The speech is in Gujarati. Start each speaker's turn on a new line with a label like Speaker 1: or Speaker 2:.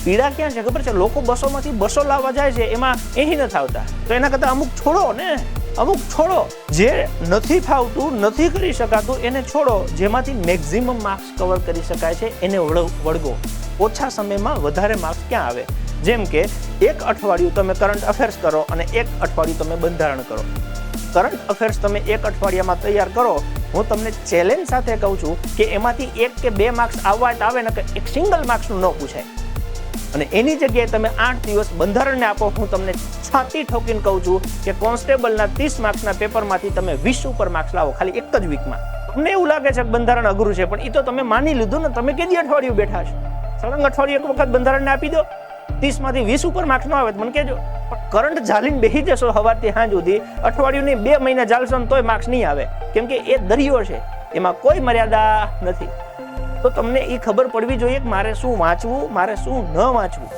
Speaker 1: પીડા ક્યાં છે ખબર છે? લોકો 200માંથી 200 લાવવા જાય છે, એમાં 80 નથી આવતા. તો એના કરતા અમુક છોડો ને, અમુક છોડો. જે નથી ફાવતું, નથી કરી શકાતું એને છોડો. જેમાંથી મેક્સિમમ માર્ક્સ કવર કરી શકાય છે એને વળગો. ઓછા સમયમાં વધારે માર્ક્સ ક્યાં આવે? જેમ કે 1 અઠવાડિયું તમે કરંટ અફેર્સ કરો અને 1 અઠવાડિયું તમે બંધારણ કરો. કરંટ અફેર્સ તમે 1 અઠવાડિયામાં તૈયાર કરો. હું તમને ચેલેન્જ સાથે કહું છું કે એમાંથી 1 કે 2 માર્ક્સ આવવા જ આવે ને, કે એક સિંગલ માર્ક્સનું ન પૂછાય. અને એની જગ્યાએ તમે 8 દિવસ બંધારણને આપો. હું તમને છાતી ઠોકીને કહું છું કે કોન્સ્ટેબલના 30 માર્ક્સના પેપરમાંથી તમે 20 ઉપર માર્ક્સ લાવો ખાલી એક જ વીકમાં. તમને એવું લાગે છે કે બંધારણ અઘરું છે, પણ એ તો તમે માની લીધું ને. તમે કેદી અઠવાડિયું બેઠા છો? સળંગ અઠવાડિયું એક વખત બંધારણને આપી દો. 30માંથી 20 ઉપર માર્ક્સ ન આવે મને કહેજો. પણ કરંટ ઝાલીને બેસી જશો સવારથી સાંજ સુધી, અઠવાડિયું નહીં 2 મહિના ઝાલશો ને તોય માર્ક્સ નહીં આવે. કેમ કે એ દરિયો છે, એમાં કોઈ મર્યાદા નથી. તો તમને એ ખબર પડવી જોઈએ કે મારે શું વાંચવું, મારે શું ન વાંચવું.